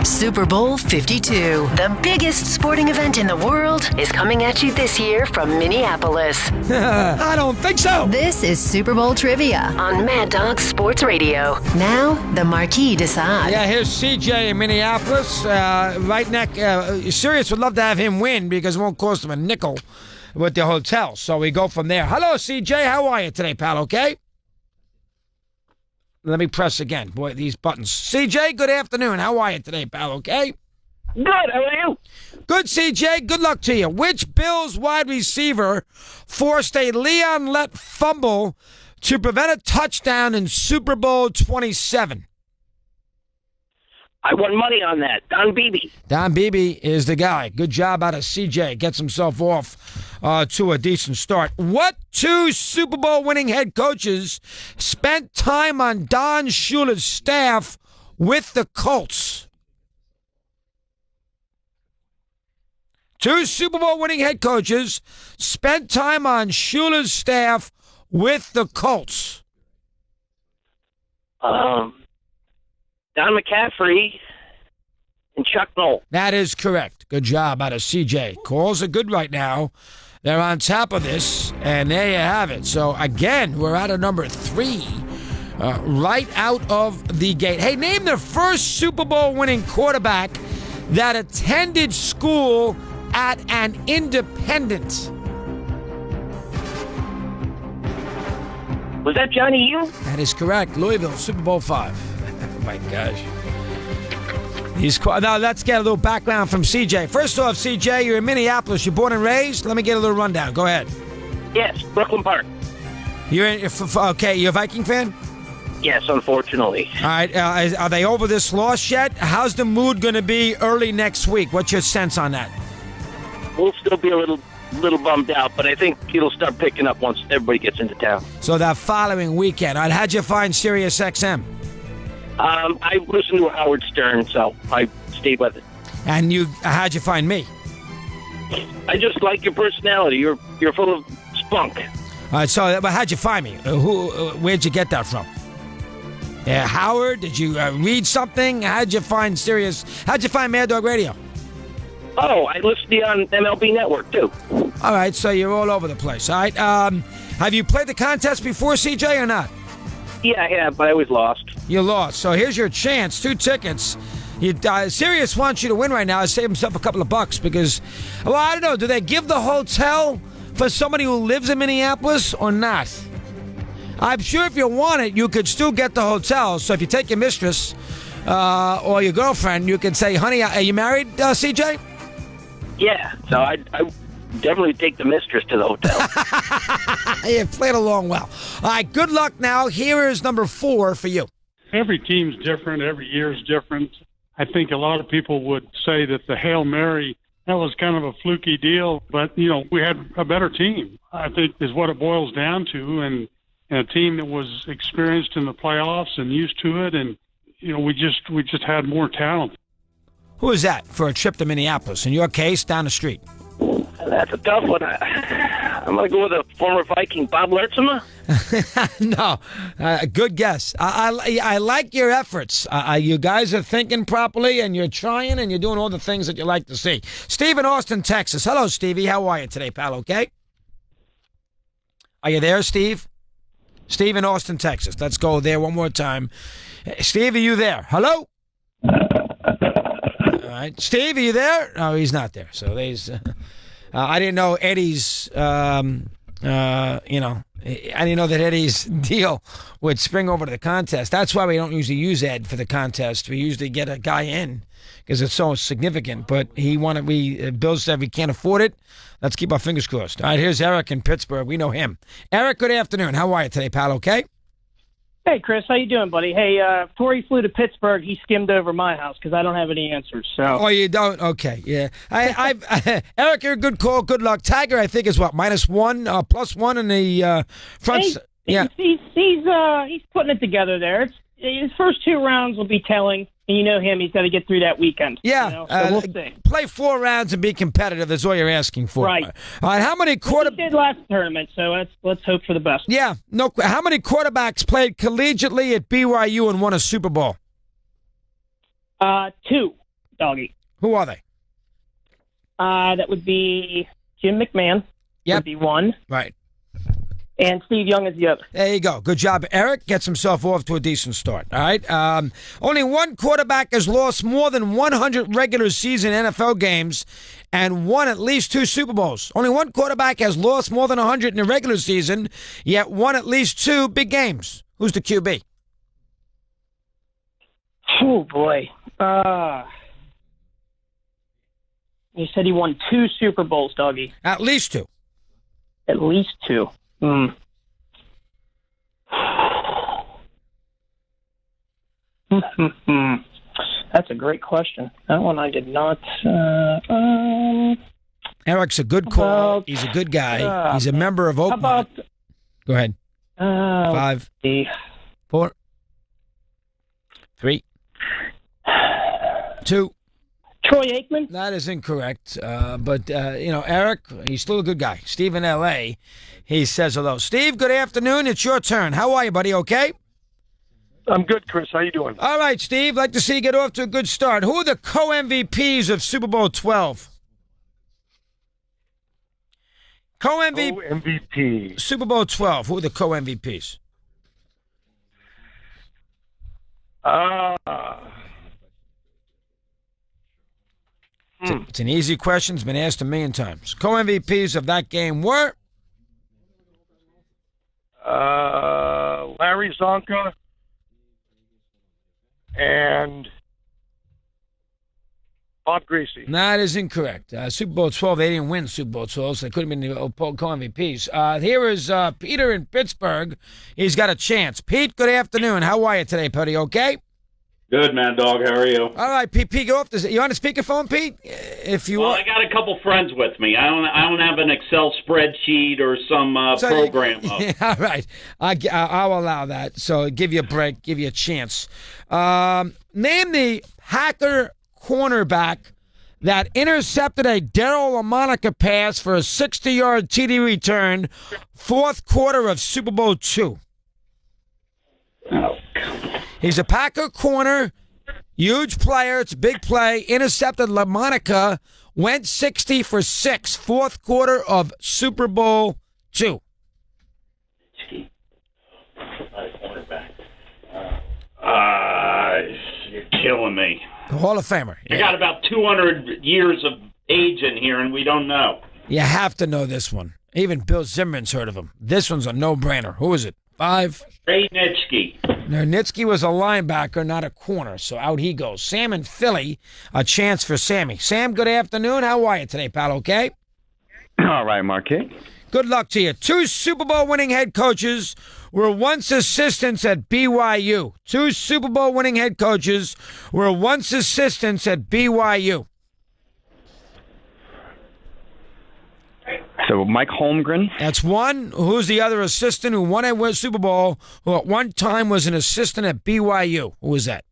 Super Bowl 52, the biggest sporting event in the world, is coming at you this year from Minneapolis. I don't think so. This is Super Bowl trivia on Mad Dog Sports Radio. Now, the Marquis decide. Yeah, here's CJ in Minneapolis. Right next, Sirius would love to have him win because it won't cost him a nickel with the hotel. So we go from there. Hello, CJ. How are you today, pal? Okay? Let me press again. Boy, these buttons. CJ, good afternoon. How are you today, pal? Okay? Good. How are you? Good, CJ. Good luck to you. Which Bills wide receiver forced a Leon Lett fumble to prevent a touchdown in Super Bowl XXVII? I won money on that. Don Beebe. Don Beebe is the guy. Good job out of CJ. Gets himself off to a decent start. What two Super Bowl winning head coaches spent time on Don Shula's staff with the Colts? Two Super Bowl winning head coaches spent time on Shula's staff with the Colts. Don McCaffrey and Chuck Noll. That is correct. Good job out of CJ. Calls are good right now. They're on top of this, and there you have it. So, again, we're out of number 3, right out of the gate. Hey, name the first Super Bowl winning quarterback that attended school at an independent. Was that Johnny U? That is correct. Louisville, Super Bowl 5. Oh, my gosh. Now, let's get a little background from CJ. First off, CJ, you're in Minneapolis. You're born and raised? Let me get a little rundown. Go ahead. Yes, Brooklyn Park. Okay, you're a Viking fan? Yes, unfortunately. All right. Are they over this loss yet? How's the mood going to be early next week? What's your sense on that? We'll still be a little bummed out, but I think it'll start picking up once everybody gets into town. So that following weekend. All right, how'd you find SiriusXM? I listened to Howard Stern, so I stayed with it. And how'd you find me? I just like your personality. You're full of spunk. All right, so how'd you find me? Where'd you get that from? Howard, did you read something? How'd you find Mad Dog Radio? Oh, I listened to you on MLB Network, too. All right, so you're all over the place. All right, have you played the contest before, CJ, or not? Yeah, I have, but I always lost. You lost. So here's your chance. 2 tickets. Sirius wants you to win right now. Save himself a couple of bucks because, well, I don't know. Do they give the hotel for somebody who lives in Minneapolis or not? I'm sure if you want it, you could still get the hotel. So if you take your mistress or your girlfriend, you can say, honey, are you married, CJ? Yeah, so I definitely take the mistress to the hotel. You played along well. All right, good luck now. Here is number 4 for you. Every team's different. Every year's different. I think a lot of people would say that the Hail Mary, that was kind of a fluky deal. But, we had a better team, I think, is what it boils down to. And a team that was experienced in the playoffs and used to it. And, we just had more talent. Who is that for a trip to Minneapolis? In your case, down the street. That's a tough one. I'm going to go with a former Viking, Bob Lertzema. No, good guess. I like your efforts. You guys are thinking properly, and you're trying, and you're doing all the things that you like to see. Steve in Austin, Texas. Hello, Stevie. How are you today, pal? Okay? Are you there, Steve? Steve in Austin, Texas. Let's go there one more time. Steve, are you there? Hello? All right. Steve, are you there? No, he's not there. So there's... I didn't know Eddie's, I didn't know that Eddie's deal would spring over to the contest. That's why we don't usually use Ed for the contest. We usually get a guy in because it's so significant. But Bill said we can't afford it. Let's keep our fingers crossed. All right, here's Eric in Pittsburgh. We know him. Eric, good afternoon. How are you today, pal? Okay? Hey, Chris, how you doing, buddy? Hey, before he flew to Pittsburgh, he skimmed over my house because I don't have any answers. So. Oh, you don't? Okay, yeah. Eric, you're a good call. Good luck. Tiger, I think, is what, -1, +1 in the front. Yeah, he's putting it together there. His first 2 rounds will be telling. And you know him, he's got to get through that weekend. Yeah. So we'll see. Play 4 rounds and be competitive. That's all you're asking for. Right. All right, how many He did last tournament, so let's hope for the best. Yeah. No. How many quarterbacks played collegiately at BYU and won a Super Bowl? 2. doggy. Who are they? That would be Jim McMahon. Yep. Would be one. Right. And Steve Young is the other. There you go. Good job. Eric gets himself off to a decent start. All right. Only one quarterback has lost more than 100 regular season NFL games and won at least 2 Super Bowls. Only one quarterback has lost more than 100 in the regular season, yet won at least 2 big games. Who's the QB? Oh, boy. You said he won 2 Super Bowls, doggy. At least 2. At least 2. That's a great question. That one I did not. Eric's a good call. He's a good guy. He's a member of Oakmont. How about? Go ahead. 5, 4, 3, 2. Troy Aikman? That is incorrect. But Eric, he's still a good guy. Steve in L.A., he says hello. Steve, good afternoon. It's your turn. How are you, buddy? Okay? I'm good, Chris. How you doing? All right, Steve. Like to see you get off to a good start. Who are the co-MVPs of Super Bowl XII? Co-MVP. Super Bowl XII. Who are the co-MVPs? It's an easy question. It's been asked a million times. Co-MVPs of that game were? Larry Zonka and Bob Greasy. That is incorrect. Super Bowl XII, they didn't win Super Bowl XII, so they couldn't have been the co-MVPs. Here is Peter in Pittsburgh. He's got a chance. Pete, good afternoon. How are you today, buddy? Okay? Good, man, dog. How are you? All right, Pete, go off. You on a speakerphone, Pete? If you I got a couple friends with me. I don't have an Excel spreadsheet or some program. All right. I'll allow that. So give you a break, give you a chance. Name the Packer cornerback that intercepted a Daryl LaMonica pass for a 60-yard TD return, fourth quarter of Super Bowl II. Oh, come on. He's a Packer corner, huge player. It's a big play. Intercepted LaMonica, went 60 for 6, fourth quarter of Super Bowl II. You're killing me. The Hall of Famer. I got about 200 years of age in here, and we don't know. You have to know this one. Even Bill Zimmerman's heard of him. This one's a no-brainer. Who is it? 5. Ray Nitschke. Now, Nitschke was a linebacker, not a corner, so out he goes. Sam in Philly, a chance for Sammy. Sam, good afternoon. How are you today, pal? Okay? All right, Marquis. Good luck to you. 2 Super Bowl winning head coaches were once assistants at BYU. 2 Super Bowl winning head coaches were once assistants at BYU. So Mike Holmgren. That's one. Who's the other assistant who won a Super Bowl, who at one time was an assistant at BYU? Who was that?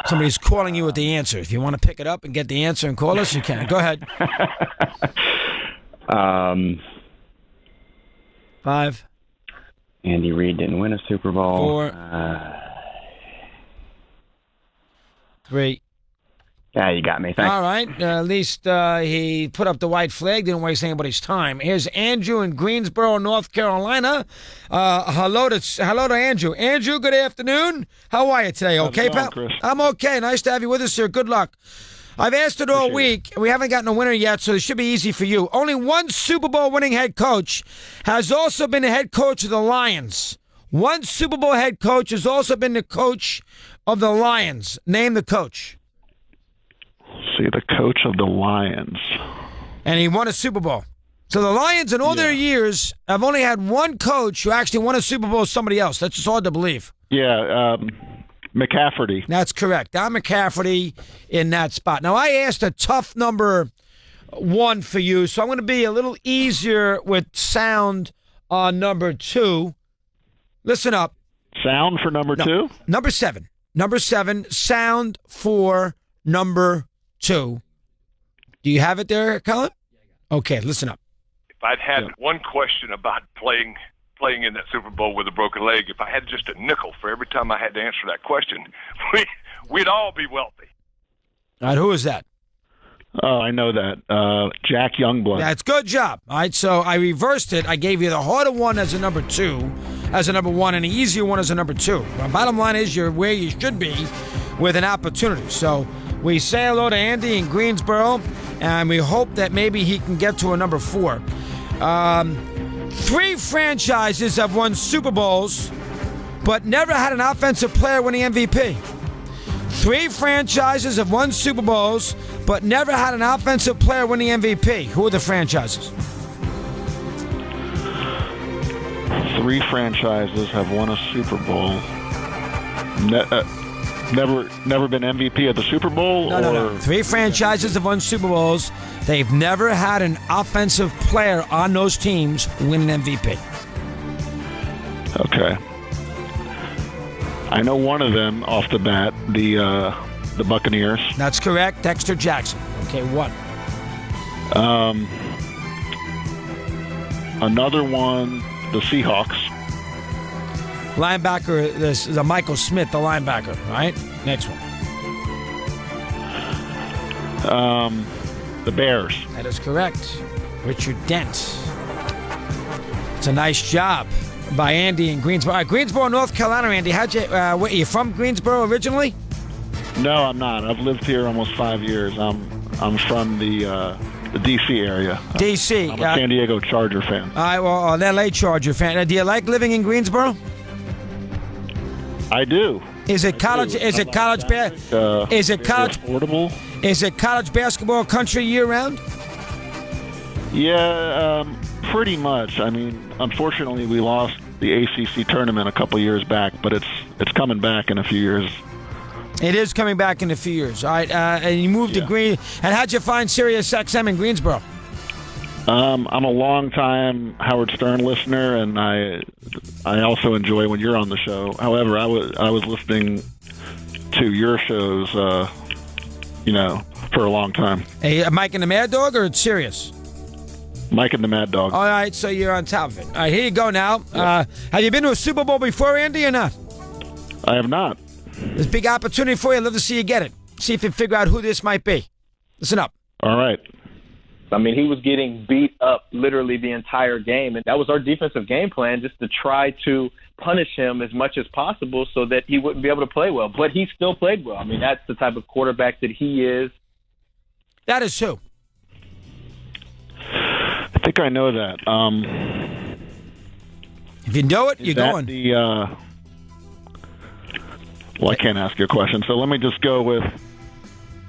Somebody's calling you with the answer. If you want to pick it up and get the answer and call us, you can. Go ahead. 5. Andy Reid didn't win a Super Bowl. 4. 3. Yeah, you got me. Thanks. All right. At least he put up the white flag. Didn't waste anybody's time. Here's Andrew in Greensboro, North Carolina. Hello to Andrew. Andrew, good afternoon. How are you today? Okay, pal? Chris? I'm okay. Nice to have you with us, sir. Good luck. I've asked it all week. We haven't gotten a winner yet, so it should be easy for you. Only one Super Bowl winning head coach has also been the head coach of the Lions. One Super Bowl head coach has also been the coach of the Lions. Name the coach. See, the coach of the Lions. And he won a Super Bowl. So the Lions, in all their years, have only had one coach who actually won a Super Bowl with somebody else. That's just hard to believe. Yeah, McCafferty. That's correct. Don McCafferty in that spot. Now, I asked a tough number 1 for you, so I'm going to be a little easier with sound on number 2. Listen up. Sound for number 2? Number 7. Number 7, sound for number 2. Do you have it there, Colin? Okay, listen up. I'd had one question about playing in that Super Bowl with a broken leg, if I had just a nickel for every time I had to answer that question, we'd all be wealthy. All right, who is that? Oh, I know that. Jack Youngblood. That's good job. All right, so I reversed it. I gave you the harder one as a number 2, as a number 1, and the easier one as a number 2. My bottom line is you're where you should be with an opportunity. So we say hello to Andy in Greensboro, and we hope that maybe he can get to a number 4. 3 franchises have won Super Bowls, but never had an offensive player win the MVP. 3 franchises have won Super Bowls, but never had an offensive player win the MVP. Who are the franchises? 3 franchises have won a Super Bowl. Never been MVP at the Super Bowl? No. 3 franchises have won Super Bowls. They've never had an offensive player on those teams win an MVP. Okay. I know one of them off the bat, the Buccaneers. That's correct. Dexter Jackson. Okay, 1. Another one, the Seahawks. Linebacker, this is Michael Smith, the linebacker, right? Next one. The Bears. That is correct. Richard Dent. It's a nice job by Andy in Greensboro. Greensboro, North Carolina, Andy. How'd you, are you from Greensboro originally? No, I'm not. I've lived here almost 5 years. I'm from the D.C. area. D.C. I'm a San Diego Charger fan. All right, well, an L.A. Charger fan. Do you like living in Greensboro? I do. Is it college? Is it college? Is it college? Affordable. Is it college basketball country year round? Yeah, pretty much. I mean, unfortunately, we lost the ACC tournament a couple years back, but it's coming back in a few years. It is coming back in a few years. All right, and you moved to Green. And how'd you find SiriusXM in Greensboro? I'm a long-time Howard Stern listener, and I also enjoy when you're on the show. However, I was listening to your shows, for a long time. Hey, Mike and the Mad Dog, or it's Sirius? Mike and the Mad Dog. All right, so you're on top of it. All right, here you go now. Yep. Have you been to a Super Bowl before, Andy, or not? I have not. There's a big opportunity for you. I'd love to see you get it. See if you figure out who this might be. Listen up. All right. I mean, he was getting beat up literally the entire game, and that was our defensive game plan, just to try to punish him as much as possible so that he wouldn't be able to play well. But he still played well. I mean, that's the type of quarterback that he is. That is who? I think I know that. If you know it, you're going. Well, I can't ask you a question, so let me just go with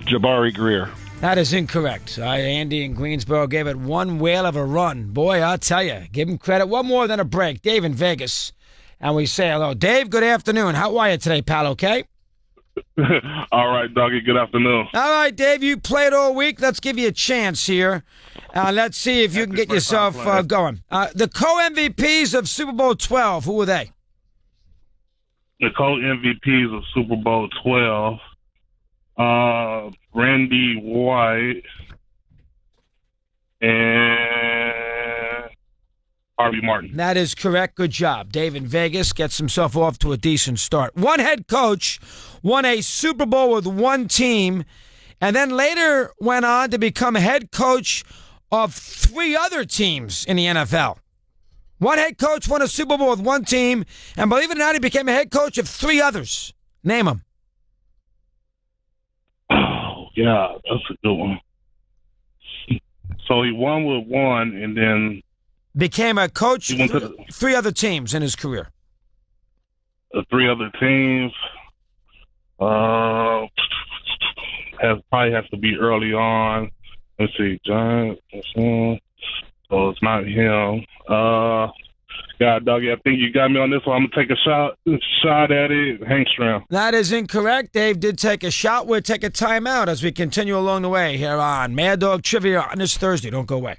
Jabari Greer. That is incorrect. Andy in Greensboro gave it one whale of a run. Boy, I'll tell you, give him credit. One more than a break. Dave in Vegas. And we say hello. Dave, good afternoon. How are you today, pal, okay? All right, doggy, good afternoon. All right, Dave, you played all week. Let's give you a chance here. Let's see if you can get yourself going. The co-MVPs of Super Bowl XII, who were they? The co-MVPs of Super Bowl XII. Randy White and Harvey Martin. That is correct. Good job. Dave in Vegas gets himself off to a decent start. One head coach won a Super Bowl with one team and then later went on to become head coach of 3 other teams in the NFL. One head coach won a Super Bowl with one team, and believe it or not, he became a head coach of 3 others. Name them. Yeah, that's a good one. So he won with one and then became a coach of 3 other teams in his career. 3 other teams. Probably has to be early on. Let's see, Giants. So it's not him. God, doggy, I think you got me on this one. I'm going to take a shot at it. Hank Stram. That is incorrect. Dave did take a shot. We'll take a timeout as we continue along the way here on Mad Dog Trivia on this Thursday. Don't go away.